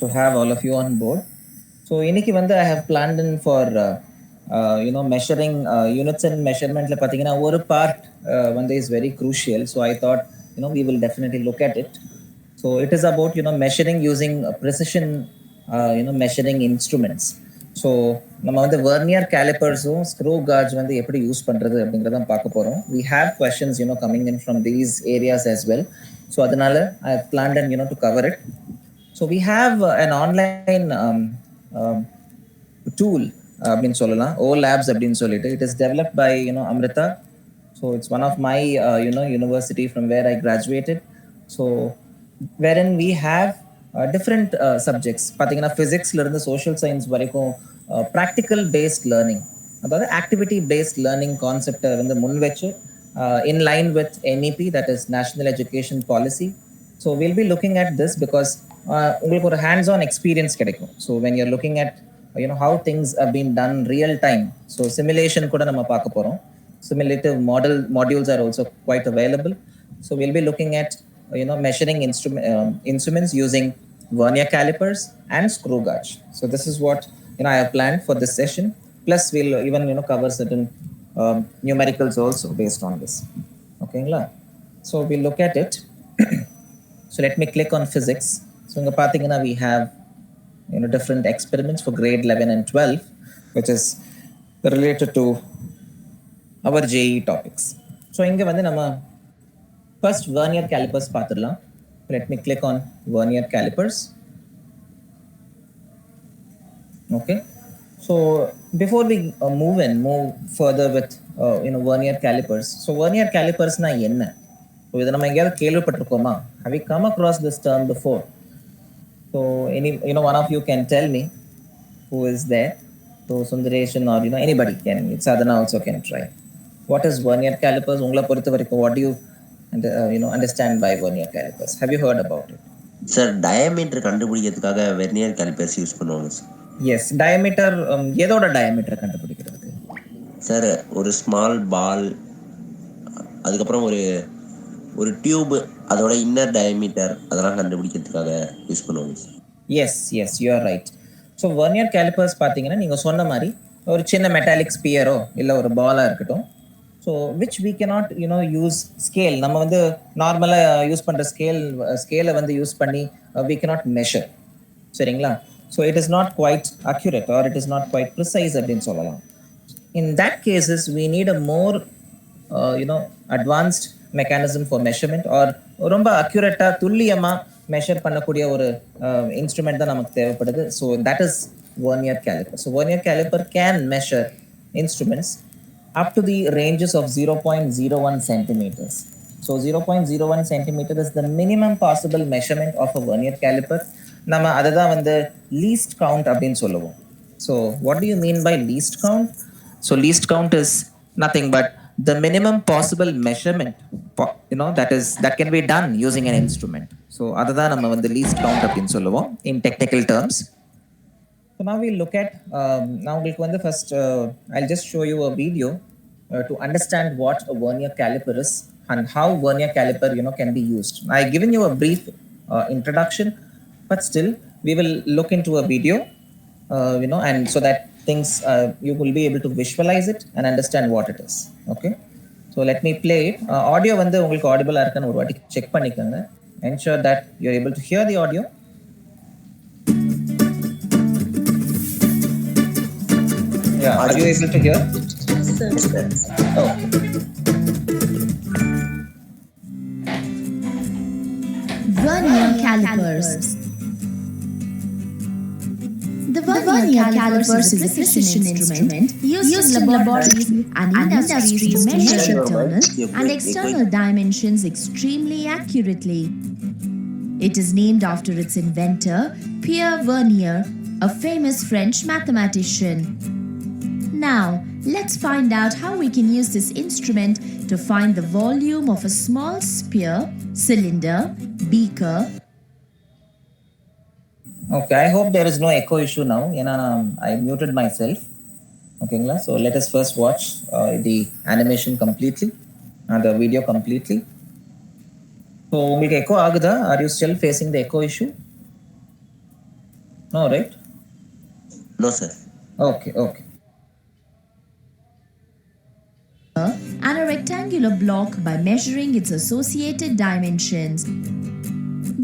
to have all of you on board. So இன்னைக்கு வந்து I have planned in for measuring units and measurementல பாத்தீங்கன்னா ஒரு part வந்து is very crucial. So I thought we will definitely look at it. So it is about measuring using precision measuring instruments. So நம்ம வந்து vernier கேலிப்பர்ஸும் screw gauge வந்து எப்படி use பண்ணுறது அப்படிங்கிறத பார்க்க போகிறோம். We have questions coming in from these areas as well. So அதனால I planned and to cover it. So we have an online tool அப்படின்னு சொல்லலாம், ஓ லேப்ஸ் அப்படின்னு சொல்லிட்டு. It is developed by Amrita. So it's one of my university from where I graduated. So wherein we have different subjects. பார்த்தீங்கன்னா ஃபிசிக்ஸ்லேருந்து social science வரைக்கும் practical based learning, அதாவது activity based learning கான்செப்டை வந்து முன் வச்சு in line with NEP, that is National Education Policy. So we'll be looking at this because உங்களுக்கு ஒரு hands on experience கிடைக்கும். So when you're looking at how things have been done real time, so simulation கூட நம்ம பார்க்க போறோம். Simulative modules are also quite available. So we'll be looking at measuring instruments using vernier calipers and screw gauge. So this is what I have planned for this session. Plus we'll even cover certain numericals also based on this. Okay, so we'll look at it. So let me click on physics. So inga pathina we have different experiments for grade 11 and 12, which is related to our JEE topics. So inga vandu nama first vernier calipers paathidalam. Let me click on vernier calipers. Okay, so before we move further with vernier calipers, so vernier calipers na enna? So idu nama engayad kelvipattirukoma? Have you come across this term before? So any one of you can tell me who is there. So Sundareshan or anybody can, Sadhana also can try. What is vernier calipers? Ungala porutha varaikum what do you understand by vernier calipers? Have you heard about it? Sir, diameter கண்டுபிடிக்கிறதுக்காக vernier calipers use பண்ணுவாங்க sir. Yes, diameter. எதோட diameter கண்டுபிடிக்கிறதுக்கு? Sir ஒரு small ball, அதுக்கப்புறம் ஒரு tube, அதோட inner diameter அதெல்லாம் கண்டுபிடிக்கிறதுக்காக யூஸ் பண்ணுவாங்க sir. Yes yes, you are right. So vernier calipers பார்த்தீங்கன்னா நீங்கள் சொன்ன மாதிரி ஒரு சின்ன மெட்டாலிக் ஸ்பியரோ இல்லை ஒரு பாலாக இருக்கட்டும். So which we cannot use scale. நம்ம வந்து நார்மலாக யூஸ் பண்ணுற ஸ்கேலை வந்து யூஸ் பண்ணி we cannot measure. சரிங்களா? So it is not quite accurate or it is not quite precise அப்படின்னு சொல்லலாம். In that cases we need a more advanced mechanism for measurement, or ரொம்ப அக்யூரேட்டா துல்லியமா மெஷர் பண்ணக்கூடிய ஒரு இன்ஸ்ட்ருமெண்ட் தான் நமக்கு தேவைப்படுது. So that is vernier caliper. So vernier caliper can measure instruments up to the ranges of 0.01 centimeters. So 0.01 centimeter is the minimum possible measurement of a vernier caliper. நம்ம அதை தான் வந்து least count அப்படின்னு சொல்லுவோம். So what do you mean by least count? So least count is nothing but the minimum possible measurement that can be done using an instrument. So அதை தான் நம்ம வந்து least count அப்படின்னு சொல்லுவோம் in technical terms. So now we'll look at now உங்களுக்கு வந்து first I'll just show you a video to understand what a vernier caliper is and how vernier caliper can be used. I've given you a brief introduction, but still we will look into a video and so that things you will be able to visualize it and understand what it is. Okay, so let me play it. Audio வந்து உங்களுக்கு audible ஆ இருக்கான்னு ஒரு வாட்டி check பண்ணிக்கோங்க. Ensure that you're able to hear the audio. Yeah, are you able to hear? Yes, sir. Oh. Vernier calipers. The vernier calipers is a precision instrument used in laboratories and industries to measure internal and external dimensions extremely accurately. It is named after its inventor, Pierre Vernier, a famous French mathematician. Now, let's find out how we can use this instrument to find the volume of a small sphere, cylinder, beaker. Okay, I hope there is no echo issue now. I muted myself. Okay, so let us first watch the animation completely, the video completely. So, உங்களுக்கு echo ஆகுதா? Are you still facing the echo issue? No, right? No, sir. Okay, okay. And a rectangular block by measuring its associated dimensions.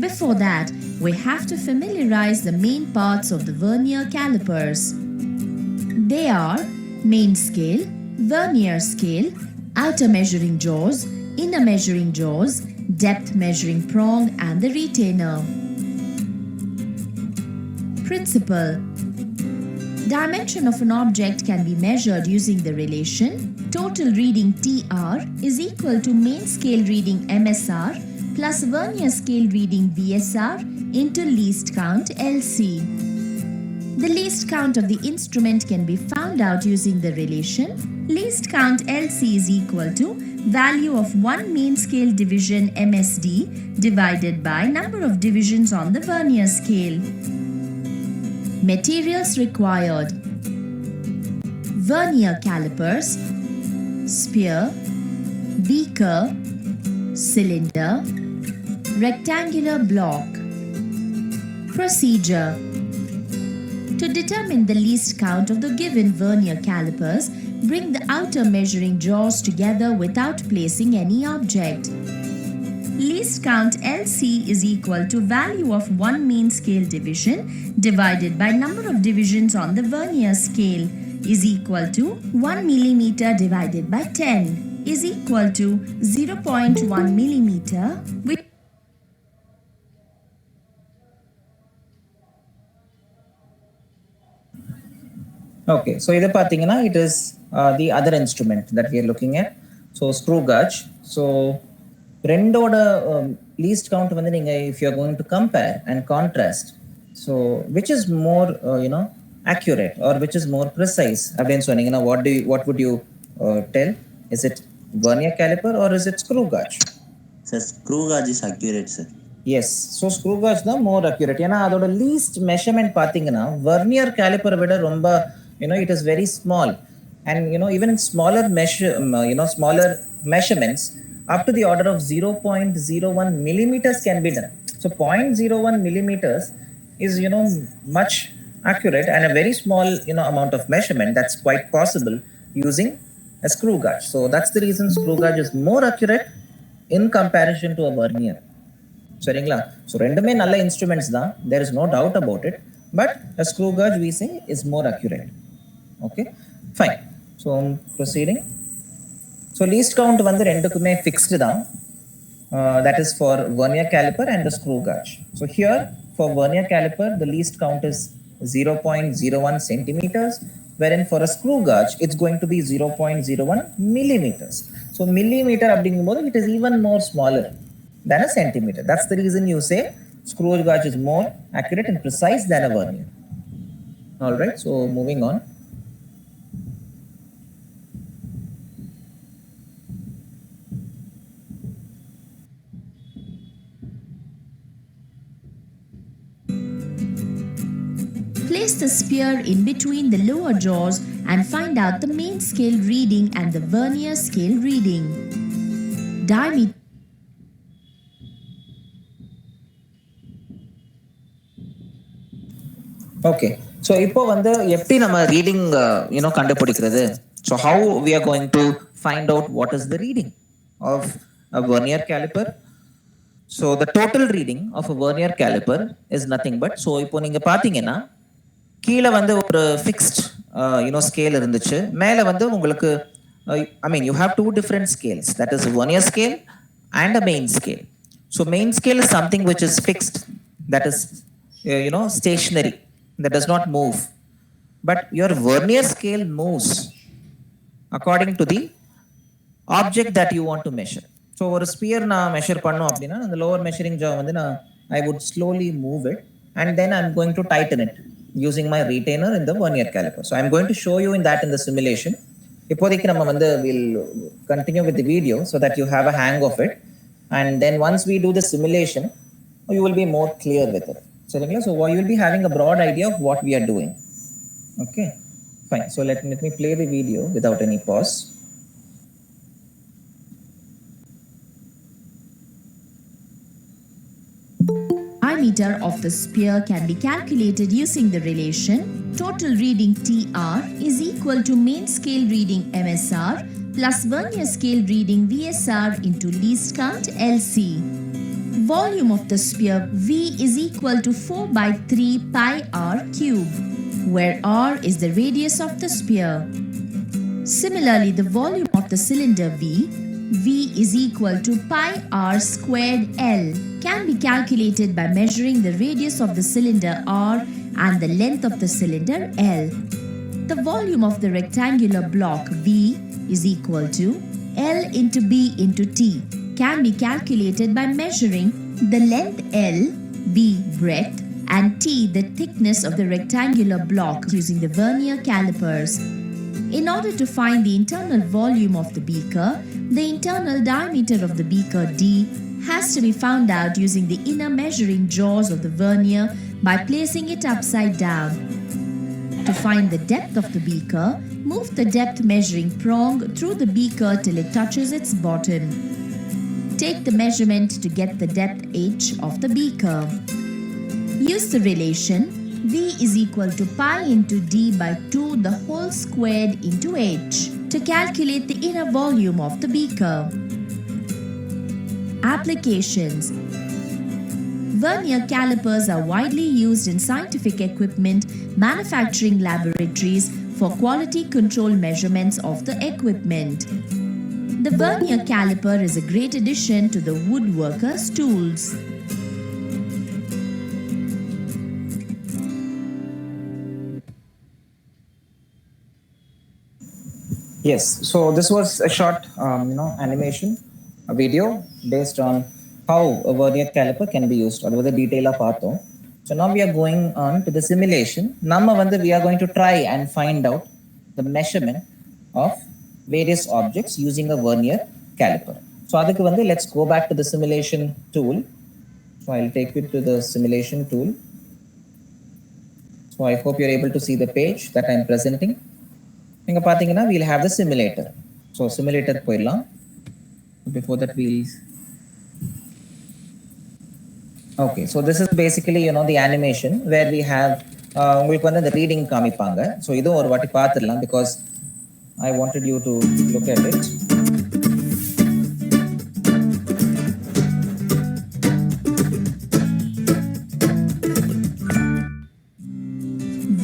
Before that, we have to familiarize the main parts of the vernier calipers. They are main scale, vernier scale, outer measuring jaws, inner measuring jaws, depth measuring prong, and the retainer. Principle. Dimension of an object can be measured using the relation total reading TR is equal to main scale reading MSR plus vernier scale reading VSR into least count LC. The least count of the instrument can be found out using the relation least count LC is equal to value of one main scale division MSD divided by number of divisions on the vernier scale. Materials required: vernier calipers, sphere, beaker, cylinder, rectangular block. Procedure: to determine the least count of the given vernier calipers, bring the outer measuring jaws together without placing any object. Least count LC is equal to value of one main scale division divided by number of divisions on the vernier scale is equal to 1 millimeter divided by 10 is equal to 0.1 millimeter, which Okay, so இது பார்த்தீங்கன்னா it is the other instrument that we are looking at. So screw gauge. So ரெண்டோட least count வந்து நீங்க if you are going to compare and contrast, so which is more accurate or which is more precise அப்படின்னு சொன்னீங்கன்னா what would you tell? Is it vernier caliper or is it screw gauge? Sir, screw gauge is accurate, sir. Yes so screw gauge தான் more accurate. ஏன்னா அதோட least measurement பார்த்தீங்கன்னா vernier கேலிப்பரை விட ரொம்ப it is very small and even smaller smaller measurements up to the order of 0.01 millimeters can be done. So 0.01 millimeters is much accurate and a very small amount of measurement that's quite possible using a screw gauge. So that's the reason screw gauge is more accurate in comparison to a vernier. சரிங்களா? So ரெண்டுமே நல்ல instruments தான், there is no doubt about it, but a screw gauge we say is more accurate. Okay, fine. So proceeding. So least count வந்து ரெண்டுக்குமே fixed தான், that is for vernier caliper and the screw gauge. So here for vernier caliper the least count is 0.01 centimeters, wherein for a screw gauge it's going to be 0.01 millimeters. So millimeter அப்படிங்கும்போது it is even more smaller than a centimeter. That's the reason you say screw gauge is more accurate and precise than a vernier. All right, so moving on. place the sphere in between the lower jaws and find out the main scale reading and the vernier scale reading. Diameter. Okay, so இப்போ வந்து எப்படி நம்ம reading கண்டுபிடிக்கிறது? So how we are going to find out what is the reading of a vernier caliper? So the total reading of a vernier caliper is nothing but, so இப்போ நீங்க பாத்தீங்கன்னா கீழே வந்து ஒரு ஃபிக்ஸ்ட் ஸ்கேல் இருந்துச்சு, மேலே வந்து உங்களுக்கு you have two different scales, that is vernier scale and a main scale. So main scale is something which is fixed, that is stationary, that does not move, but your vernier scale moves according to the object that you want to measure. So ஒரு sphere நான் measure பண்ணோம் அப்படின்னா அந்த lower measuring ஜா வந்து I would slowly move it and then I'm going to tighten it using my retainer in the vernier caliper. So I'm going to show you in that in the simulation. இப்போதைக்கு நம்ம வந்து we'll continue with the video so that you have a hang of it, and then once we do the simulation you will be more clear with it. சரிங்களா? So you will be having a broad idea of what we are doing. Okay, fine. So let me play the video without any pause. diameter of the sphere can be calculated using the relation total reading TR is equal to main scale reading MSR plus vernier scale reading VSR into least count LC. Volume of the sphere V is equal to 4 by 3 pi r cube, where r is the radius of the sphere. Similarly, the volume of the cylinder V is equal to pi r squared L, can be calculated by measuring the radius of the cylinder R and the length of the cylinder L. The volume of the rectangular block V is equal to L into B into T, can be calculated by measuring the length L, B breadth, and T the thickness of the rectangular block using the vernier calipers. In order to find the internal volume of the beaker, the internal diameter of the beaker D has to be found out using the inner measuring jaws of the vernier by placing it upside down. To find the depth of the beaker, move the depth measuring prong through the beaker till it touches its bottom. Take the measurement to get the depth H of the beaker. Use the relation V is equal to pi into D by 2 the whole squared into H to calculate the inner volume of the beaker. Applications. Vernier calipers are widely used in scientific equipment, manufacturing laboratories for quality control measurements of the equipment. The vernier caliper is a great addition to the woodworker's tools. Yes, so this was a short, animation, a video based on how a vernier caliper can be used. Or the detail of பார்த்தோம். So now we are going on to the simulation. We are going to try and find out the measurement of various objects using a vernier caliper. So let's go back to the simulation tool. So I'll take you to the simulation tool. So I hope you're able to see the page that I'm presenting. We'll have the simulator. So simulator போயிடலாம். Before that okay, so this is basically the animation where we have the reading காமிப்பாங்க. So இதுவும் ஒரு வாட்டி பார்த்துடலாம் because I wanted you to look at it.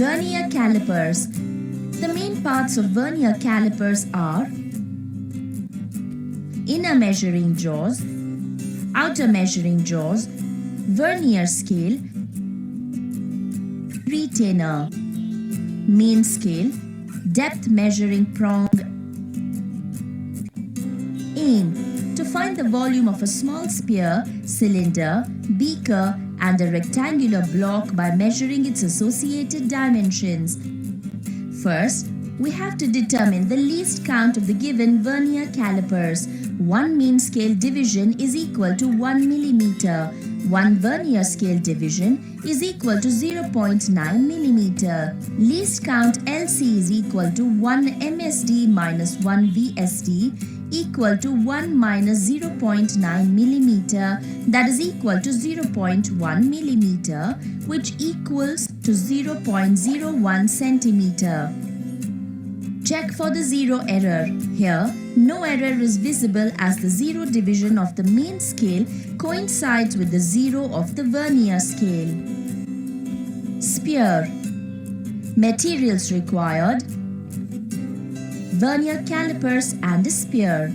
Vernier calipers. The main parts of vernier calipers are inner measuring jaws, outer measuring jaws, vernier scale, retainer, main scale, depth measuring prong. Aim: to find the volume of a small sphere, cylinder, beaker, and a rectangular block by measuring its associated dimensions. First, we have to determine the least count of the given vernier calipers. One mean scale division is equal to 1 millimeter. One vernier scale division is equal to 0.9 millimeter. Least count LC is equal to 1 MSD minus 1 VSD equal to 1 minus 0.9 millimeter, that is equal to 0.1 millimeter, which equals to 0.01 centimeter. Check for the zero error. Here, no error is visible as the zero division of the main scale coincides with the zero of the vernier scale. Sphere. Materials required: vernier calipers and a sphere.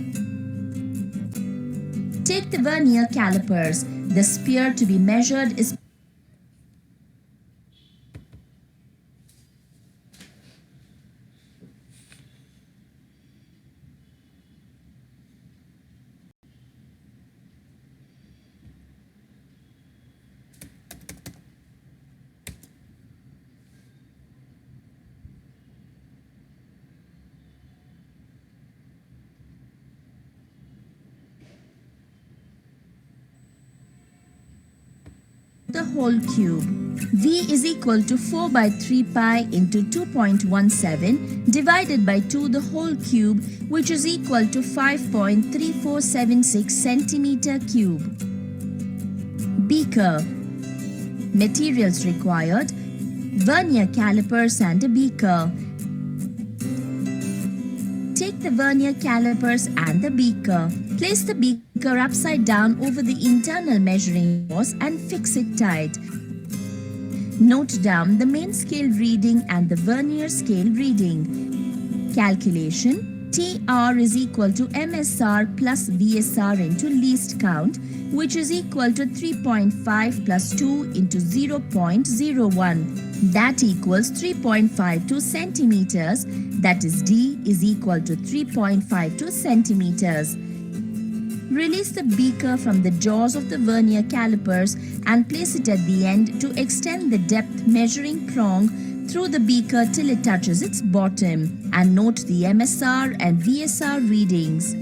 Take the vernier calipers. The sphere to be measured is the whole cube. V is equal to 4 by 3 pi into 2.17 divided by 2 the whole cube, which is equal to 5.3476 centimeter cube. Beaker. Materials required: vernier calipers and a beaker. Take the vernier calipers and the beaker. Place the beaker upside down over the internal measuring jaws and fix it tight. Note down the main scale reading and the vernier scale reading. Calculation: TR is equal to MSR plus VSR into least count, which is equal to 3.5 plus 2 into 0.01. That equals 3.52 centimeters. That is D is equal to 3.52 centimeters. Release the beaker from the jaws of the vernier calipers and place it at the end to extend the depth measuring prong through the beaker till it touches its bottom, and note the MSR and VSR readings.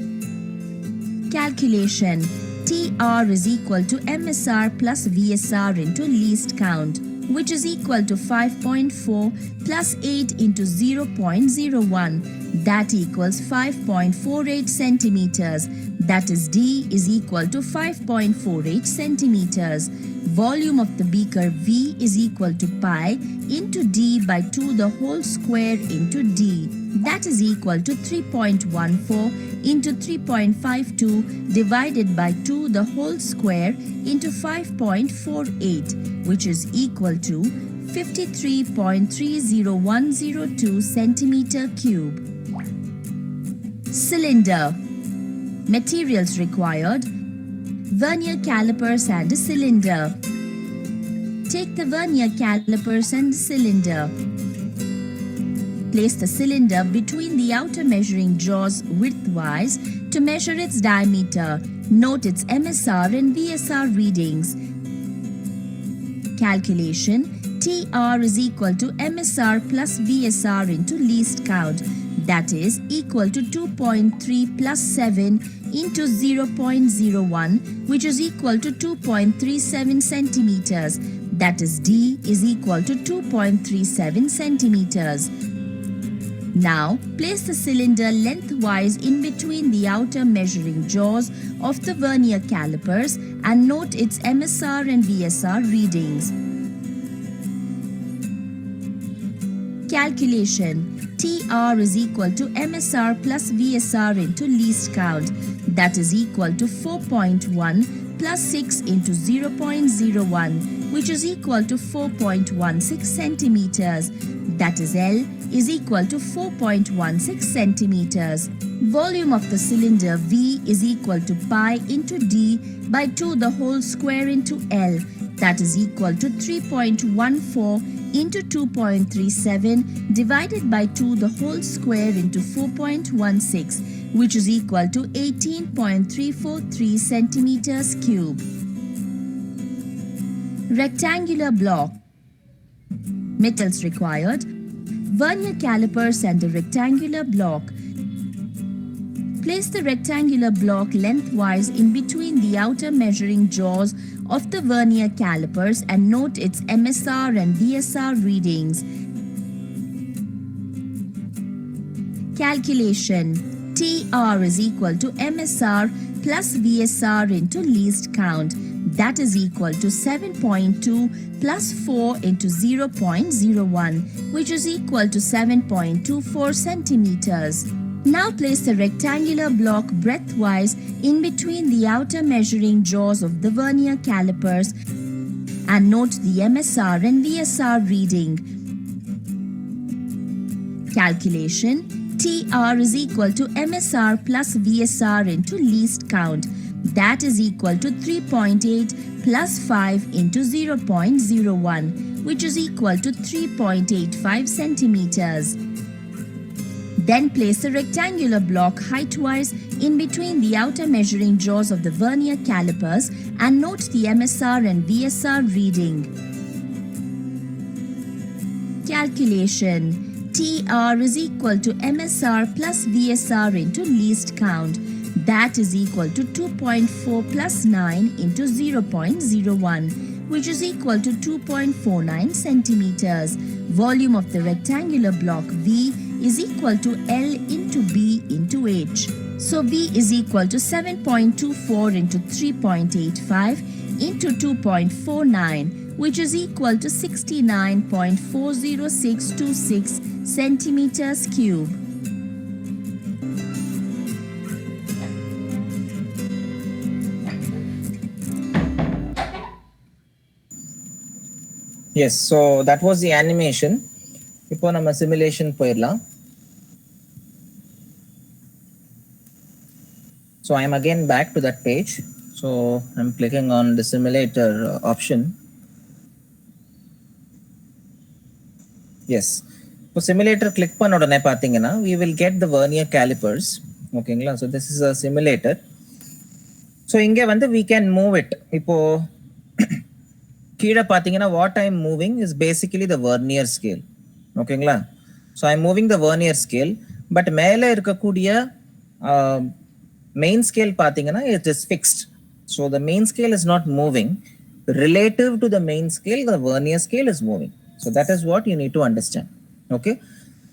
Calculation: TR is equal to MSR plus VSR into least count, which is equal to 5.4 plus 8 into 0.01. That equals 5.48 centimeters. That is D is equal to 5.48 centimeters. Volume of the beaker V is equal to pi into D by 2 the whole square into D. That is equal to 3.14 into 3.52 divided by 2 the whole square into 5.48, which is equal to 53.30102 centimeter cube. Cylinder. Materials required: vernier calipers and a cylinder. Take the vernier calipers and cylinder. Place the cylinder between the outer measuring jaws widthwise to measure its diameter. Note its MSR and VSR readings. Calculation: TR is equal to MSR plus VSR into least count. That is equal to 2.3 plus 7 into 0.01, which is equal to 2.37 centimeters. That is D is equal to 2.37 centimeters. Now, place the cylinder lengthwise in between the outer measuring jaws of the vernier calipers and note its MSR and VSR readings. Calculation: TR is equal to MSR plus VSR into least count. That is equal to 4.1 plus 6 into 0.01, which is equal to 4.16 centimeters. That is L is equal to 4.16 centimeters. Volume of the cylinder V is equal to pi into D by 2 the whole square into L. That is equal to 3.14 into 2.37 divided by 2 the whole square into 4.16, which is equal to 18.343 centimeters cube. Rectangular block. Metals required: vernier calipers and a rectangular block. Place the rectangular block lengthwise in between the outer measuring jaws of the vernier calipers and note its MSR and VSR readings. Calculation: TR is equal to MSR plus VSR into least count. That is equal to 7.2 plus 4 into 0.01, which is equal to 7.24 centimeters. Now place the rectangular block breadthwise in between the outer measuring jaws of the vernier calipers and note the MSR and VSR reading. Calculation: TR is equal to MSR plus VSR into least count. That is equal to 3.8 plus 5 into 0.01, which is equal to 3.85 centimeters. Then place the rectangular block heightwise in between the outer measuring jaws of the vernier calipers and note the MSR and VSR reading. Calculation: TR is equal to MSR plus VSR into least count. That is equal to 2.4 plus 9 into 0.01, which is equal to 2.49 centimeters. Volume of the rectangular block V is equal to L into B into H. So V is equal to 7.24 into 3.85 into 2.49, which is equal to 69.40626 centimeters cube. Yes, so that was the animation. இப்போ நம்ம simulation போயிடலாம். So I'm again back to that page. So I'm clicking on the simulator option. Yes. இப்போ simulator click பண்ண உடனே பார்த்தீங்கன்னா we will get the vernier calipers. ஓகேங்களா? So this is a simulator. So இங்கே வந்து we can move it. இப்போ கீழே பார்த்தீங்கன்னா what I'm moving is basically the vernier scale. ஓகேங்களா? So I'm moving the vernier scale, but மேலே இருக்கக்கூடிய main scale பார்த்தீங்கன்னா it is fixed. So the main scale is not moving. Relative to the main scale, the vernier scale is moving. So that is what you need to understand. Okay.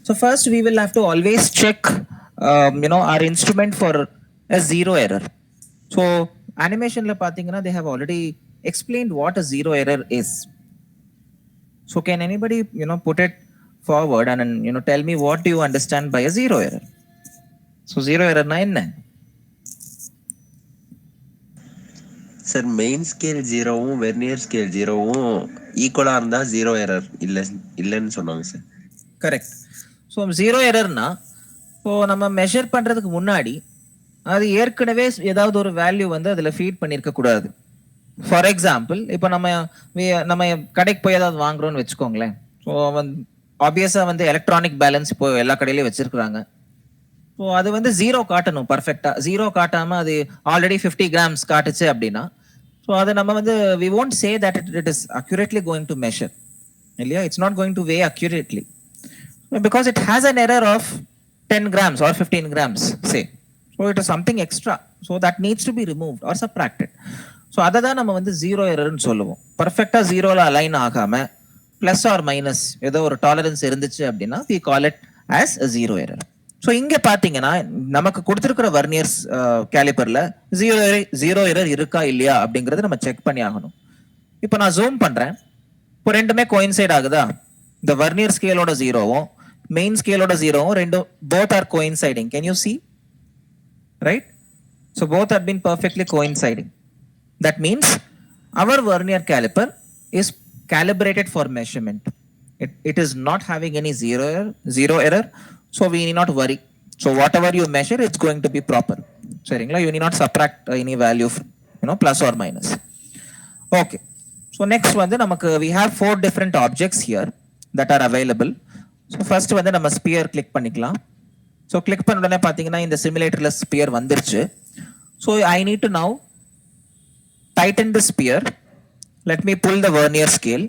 So first we will have to always check, our instrument for a zero error. So animation la pathina, they have already explained what a zero error is. So can anybody, put it forward and, tell me what do you understand by a zero error? So zero error na enna? Sir main scale ஜீரோவும் vernier scale ஜீரோவும் ஈக்குவலாக இருந்தால் zero error இல்லைன்னு சொன்னாங்க sir. Correct. So zero எரர்னா இப்போ நம்ம measure பண்ணுறதுக்கு முன்னாடி அது ஏற்கனவே ஏதாவது ஒரு வேல்யூ வந்து அதில் ஃபீட் பண்ணியிருக்க கூடாது. ஃபார் எக்ஸாம்பிள் இப்போ நம்ம கடைக்கு போய் ஏதாவது வாங்குறோம்னு வச்சுக்கோங்களேன். ஸோ ஆப்வியஸாக வந்து எலக்ட்ரானிக் பேலன்ஸ் இப்போ எல்லா கடையிலையும் வச்சிருக்கிறாங்க. ஸோ அது வந்து ஜீரோ காட்டணும் பர்ஃபெக்டாக. ஜீரோ காட்டாமல் அது ஆல்ரெடி 50 grams காட்டுச்சு அப்படின்னா ஸோ அதை நம்ம வந்து we won't say that it is accurately going to measure. இல்லையா? It's not going to weigh accurately because it has an error of 10 grams or 15 grams, say. So it is something extra. So that needs to be removed or subtracted. So அதை தான் நம்ம வந்து zero எரர்னு சொல்லுவோம். பர்ஃபெக்டாக ஜீரோவில் align ஆகாமல் plus R minus ஏதோ ஒரு டாலரன்ஸ் இருந்துச்சு அப்படின்னா we call it as a zero error. So இங்கே பார்த்தீங்கன்னா நமக்கு கொடுத்துருக்கிற வர்னியர்ஸ் கேலிப்பரில் ஜீரோ எரர் இருக்கா இல்லையா அப்படிங்கிறத நம்ம செக் பண்ணி ஆகணும். இப்போ நான் ஜூம் பண்ணுறேன். இப்போ ரெண்டுமே கோயின்சைட் ஆகுதா? இந்த வர்னியர் ஸ்கேலோட ஜீரோவும் மெயின் ஸ்கேலோட ஜீரோவும் ரெண்டும் both are coinciding. Can you see? Right? So both have been perfectly coinciding. That means our vernier caliper is calibrated for measurement. It is not having any zero error. So we need not worry. So whatever you measure, it's going to be proper. So you need not subtract any value, plus or minus. Okay. So next one, we have 4 different objects here that are available. So first one, நம்ம sphere click பண்ணிக்கலாம். So click பண்ண உடனே பாத்தீங்கன்னா இந்த simulatorல sphere வந்துருச்சு. So I need to now tighten the sphere. Let me pull the vernier scale.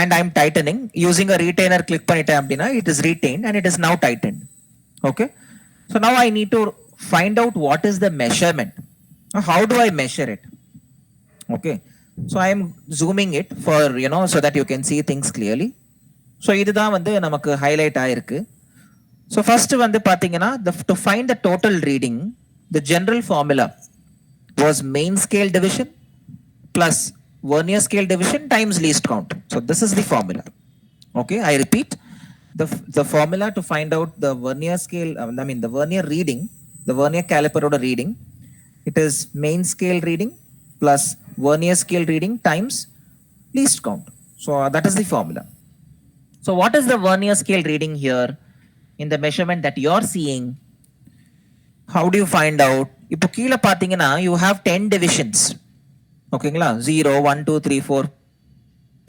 And I'm tightening using a retainer. Click பண்ணிட்டேன் அப்படின்னா it is retained and it is now tightened. Okay. So now I need to find out what is the measurement. How do I measure it? Okay. So I am zooming it for, so that you can see things clearly. So இதுதான் வந்து நமக்கு highlight ஆயிருக்கு. So first வந்து பாத்தீங்கன்னா to find the total reading, the general formula was main scale division plus vernier scale division times least count. So this is the formula. Okay, I repeat, the formula to find out the vernier scale, the vernier reading, the vernier caliper oda reading, it is main scale reading plus vernier scale reading times least count. So that is the formula. So what is the vernier scale reading here in the measurement that you are seeing? How do you find out? இப்போ கீழே பார்த்தீங்கன்னா you have 10 divisions. ஓகேங்களா? 0, 1, 2, 3, 4,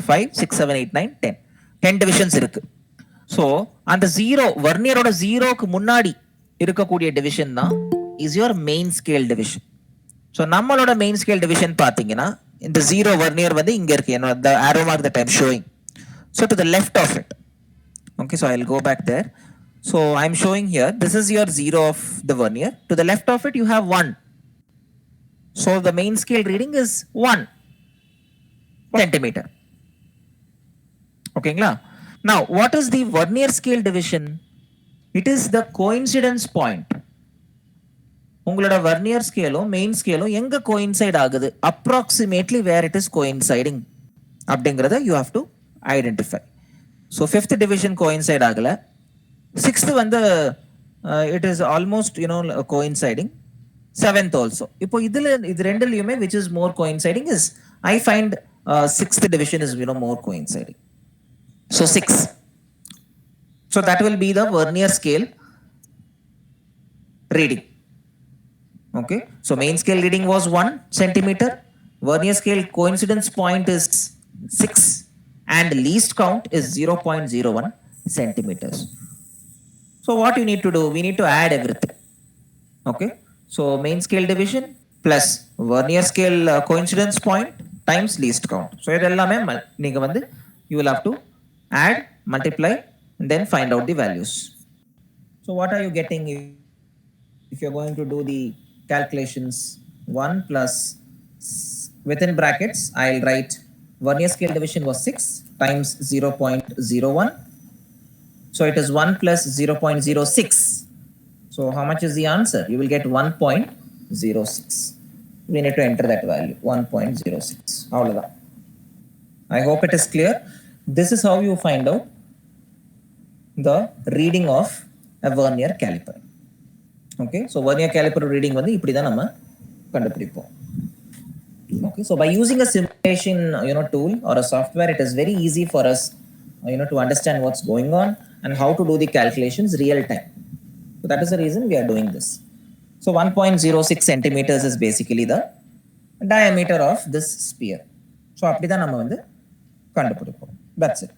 5, 6, 7, 8, 9, 10. 10 divisions இருக்கு. So அந்த zero வர்னியரோட ஜீரோக்கு முன்னாடி இருக்கக்கூடிய division தான் is your main scale division. So நம்மளோட மெயின் ஸ்கேல் டிவிஷன் பார்த்தீங்கன்னா இந்த ஜீரோ வர்னியர் வந்து இங்கே இருக்கு. என்னோட arrow mark that I'm showing. So to the left of it. Okay, so I'll go back there. So I'm showing here, this is your zero of the vernier. To the left of it, you have 1. So the main scale reading is 1 centimeter. Okay, now what is the vernier scale division? It is the coincidence point உங்களோட vernier ஸ்கேலும் main ஸ்கேலும் எங்க coincide ஆகுது, approximately where it is coinciding அப்படிங்கிறத you have to identify. So fifth division coincide ஆகல, sixth வந்து it is almost coinciding, seventh also. இப்போ இது ரெண்டுலையுமே which is more coinciding is I find sixth division is more coinciding. So 6. So that will be the vernier scale reading. Okay, so main scale reading was 1 centimeter, vernier scale coincidence point is 6, and least count is 0.01 centimeters. So what you need to do, we need to add everything. Okay, so main scale division plus vernier scale coincidence point times least count. So இதெல்லாமே நீங்க வந்து you will have to add, multiply, and then find out the values. So what are you getting if you're going to do the calculations? 1 plus, within brackets I'll write vernier scale division was 6 times 0.01. So it is 1 plus 0.06. So how much is the answer? You will get 1.06. We need to enter that value, 1.06. I hope it is clear. This is how you find out the reading of a vernier caliper. Okay, so vernier caliper reading வந்து இப்படி தான் நம்ம கண்டுபிடிப்போம். Okay, so by using a simulation tool or a software, it is very easy for us to understand what's going on and how to do the calculations real time. So that is the reason we are doing this. So 1.06 centimeters is basically the diameter of this sphere. So அப்படி தான் நம்ம வந்து கண்டுபிடிப்போம். That's it.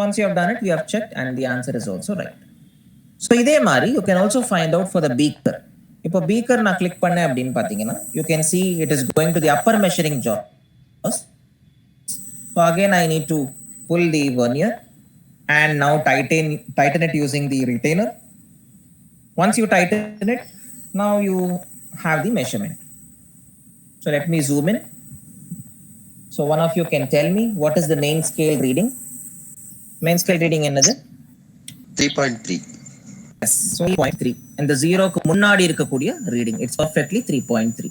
Once you have done it, we have checked and the answer is also right. So இதே மாதிரி you can also find out for the beaker. இப்போ beaker நான் click பண்ணேன் அப்படின்னு பார்த்தீங்கன்னா you can see it is going to the upper measuring jaws. So again I need to pull the vernier and now tighten it using the retainer. Once you tighten it, now you have the measurement. So let me zoom in. So one of you can tell me what is the main scale reading? Main scale reading என்னது? 3.3. Yes, so 3.3. And the 0க்கு முன்னாடி இருக்கக்கூடிய reading, it's perfectly 3.3.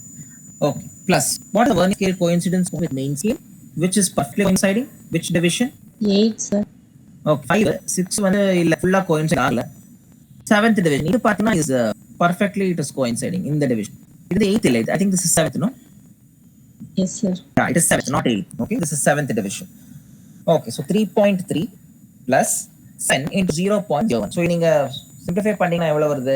Okay, plus what is the vernier scale coincidence with main scale, which is perfectly coinciding? Which division? 8, sir. Okay, 5, 6 வந்து இல்ல ஃபுல்லா coincide ஆகல. 7th division இது பார்த்தீங்கன்னா is perfectly it is coinciding in the division. இது 8th இல்ல, I think this is 7th, no? Yes, sir. Yeah, it is 7th, not 8th. Okay, this is 7th division. Okay, so 3.3 plus 7 into 0.01. So நீங்க simplify பண்ணீங்கன்னா எவ்வளவு வருது?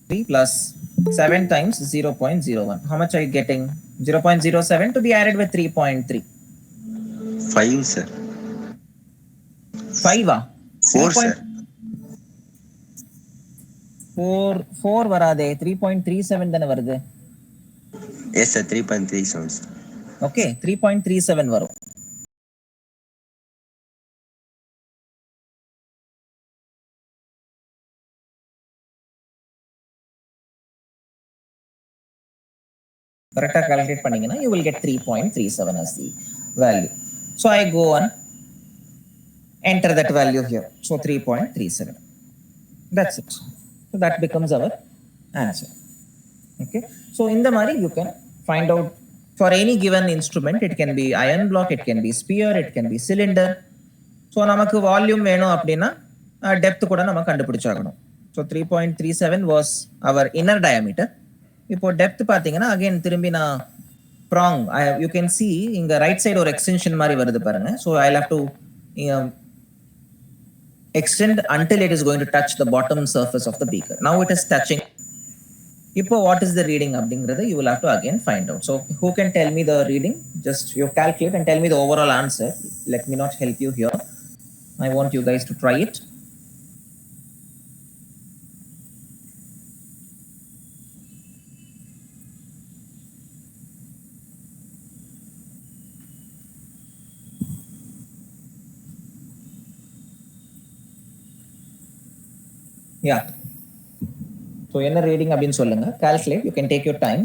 3 plus 7 times 0.01. How much are you getting? 0.07 to be added with 3.3. 5, sir. 5 ah? 4, sir. 4 வராதே, 3.37 தானே வருது. Yes, sir. 3.37, sir. Okay, 3.37 வரும். கரெக்டா calculate பண்ணீங்கன்னா you will get 3.37 as the value. So I go on, enter that value here. So 3.37. That's it. So that becomes our answer. Okay. So in the mari you can find out for any given instrument. It can be iron block, it can be sphere, it can be cylinder. So நமக்கு volume வேணும் அப்படின்னா depth கூட நம்ம கண்டுபிடிச்சாகணும். So 3.37 was our inner diameter. இப்போ depth பார்த்தீங்கன்னா again திரும்பி நான் prong you can see இங்க ரைட் சைடு ஒரு எக்ஸ்டென்ஷன் மாதிரி வருது பாருங்க. So I have to extend until it is going to touch the bottom surface of the beaker. Now it is touching. Ipo what is the reading abdingrada you will have to again find out. So who can tell me the reading? Just you calculate and tell me the overall answer. Let me not help you here. I want you guys to try it. Yeah. So என்ன reading அப்படின்னு சொல்லுங்க. Calculate. You can take your time.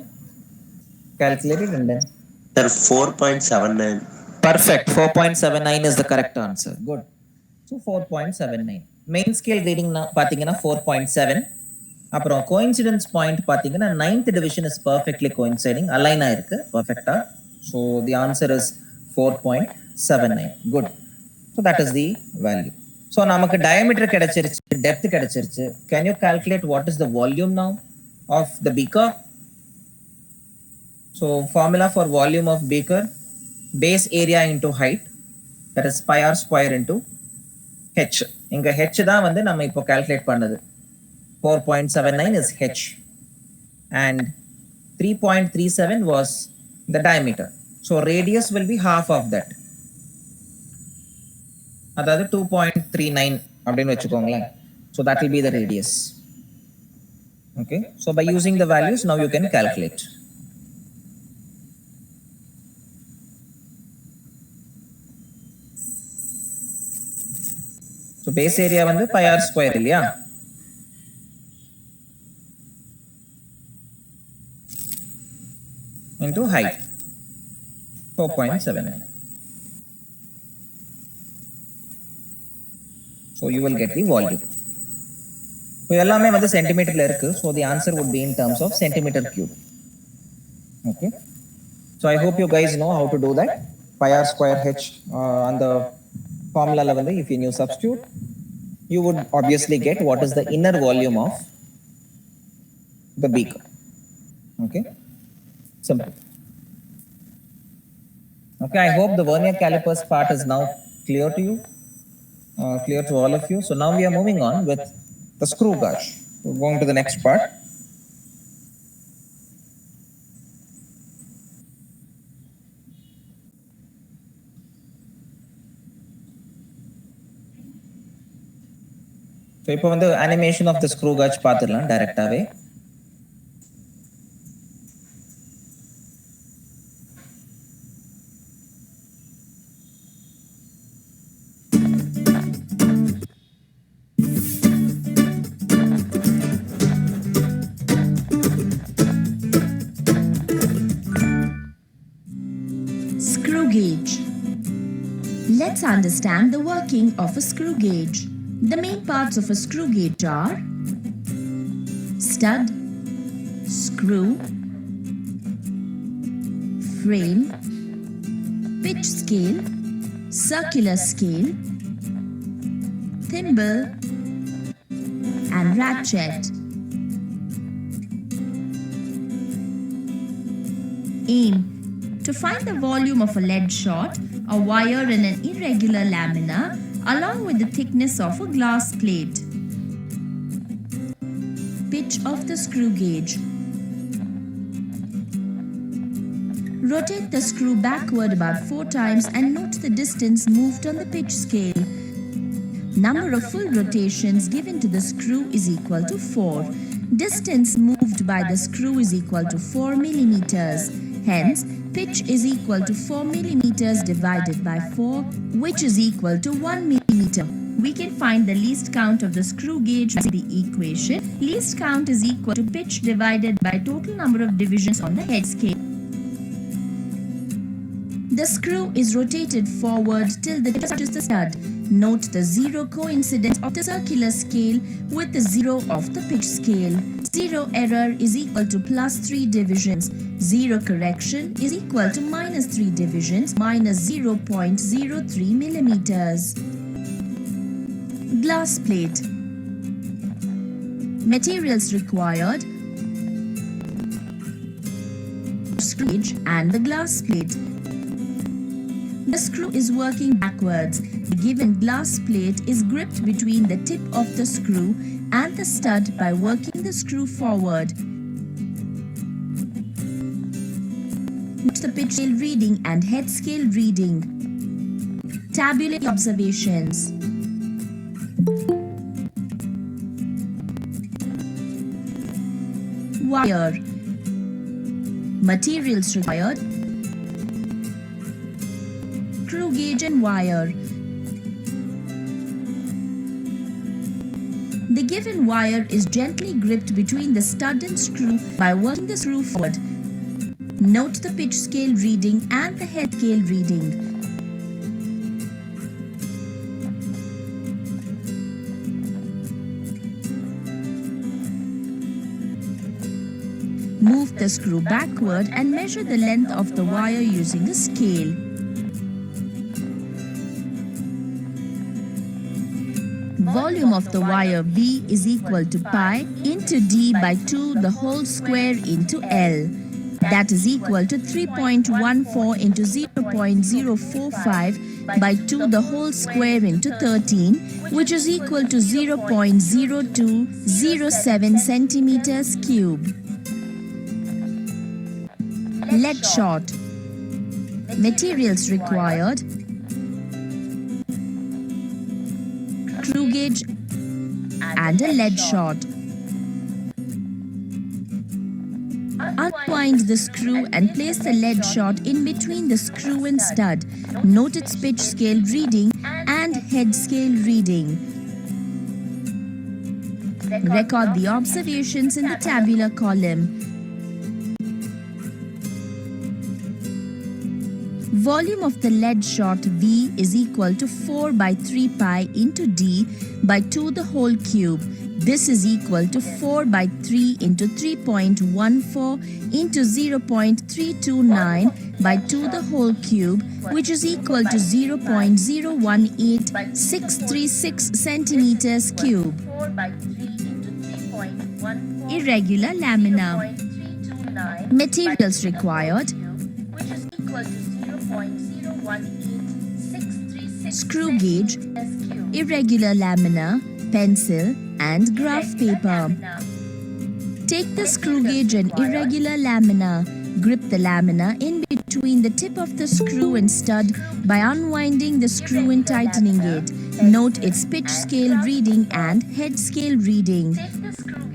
Calculate it and then. Sir, 4.79. Perfect. 4.79 is the correct answer. Good. So 4.79. Main scale reading பார்த்தீங்கன்னா 4.7. அப்புறம் coincidence point பார்த்தீங்கன்னா 9th division is perfectly coinciding, align ஆயிருக்கு பர்ஃபெக்டா. So the answer is 4.79. Good. So that is the value. So நமக்கு diameter கிடைச்சிருச்சு, depth கிடைச்சிருச்சு. Can you calculate what is the volume now of the beaker? So formula for volume of beaker, base area into height, that is pi r square into h. இங்கே h தான் வந்து நம்ம இப்போ calculate பண்ணது. 4.79 is h and 3.37 was the diameter. So radius will be half of that. அதாவது 2.39 அப்படின்னு வச்சுக்கோங்களேன். So that will be the radius. Okay. So by using the values now you can calculate. So base area வந்து pi r square இல்லையா? into height 4.79. So you will get the volume. So எல்லாமே வந்து சென்டிமீட்டர்ல இருக்கு. So the answer would be in terms of centimeter cube. Okay. So I hope you guys know how to do that. Pi r square h on the formula level, if you new substitute, you would obviously get what is the inner volume of the beaker. Okay. Simple. Okay, I hope the vernier calipers part is now clear to you, clear to all of you. So now we are moving on with the screw gauge. We're going to the next part. So இப்போ வந்து animation of the screw gauge பார்த்துடலாம் டைரக்டாவே. Let's understand the working of a screw gauge. The main parts of a screw gauge are stud, screw, frame, pitch scale, circular scale, thimble, and ratchet. Aim: to find the volume of a lead shot, a wire in an irregular lamina, along with the thickness of a glass plate. Pitch of the screw gauge. Rotate the screw backward about 4 times and note the distance moved on the pitch scale. Number of full rotations given to the screw is equal to 4. Distance moved by the screw is equal to 4 millimeters. Hence, pitch is equal to 4 millimeters divided by 4, which is equal to 1 millimeter. We can find the least count of the screw gauge using the equation. Least count is equal to pitch divided by total number of divisions on the head scale. The screw is rotated forward till the tip touches the stud. Note the zero coincidence of the circular scale with the zero of the pitch scale. Zero error is equal to plus 3 divisions. Zero correction is equal to minus 3 divisions minus 0.03 millimeters. Glass plate. Materials required: screw gauge and the glass plate. The screw is working backwards. The given glass plate is gripped between the tip of the screw and the stud by working the screw forward. Note the pitch scale reading and head scale reading. Tabulate observations. Wire. Materials required: screw gauge and wire. The given wire is gently gripped between the stud and screw by working the screw forward. Note the pitch scale reading and the head scale reading. the screw backward and measure the length of the wire using a scale. Volume of the wire V is equal to pi into D by 2 the whole square into L. That is equal to 3.14 into 0.045 by 2 the whole square into 13, which is equal to 0.0207 centimeters cube. Lead shot. Materials required: screw gauge and a lead shot. Unwind the screw and place the lead shot in between the screw and stud. Note its pitch scale reading and head scale reading. Record the observations in the tabular column. Volume of the lead shot V is equal to 4 by 3 pi into D by 2 the whole cube. This is equal to 4 by 3 into 3.14 into 0.329 by 2 the whole cube, which is equal to 0.018636 centimeters cube. Irregular lamina. Materials required: screw gauge, irregular lamina, pencil and graph paper. Take the screw gauge and irregular lamina. Grip the lamina in between the tip of the screw and stud by unwinding the screw and tightening it. Note its pitch scale reading and head scale reading. Take the screw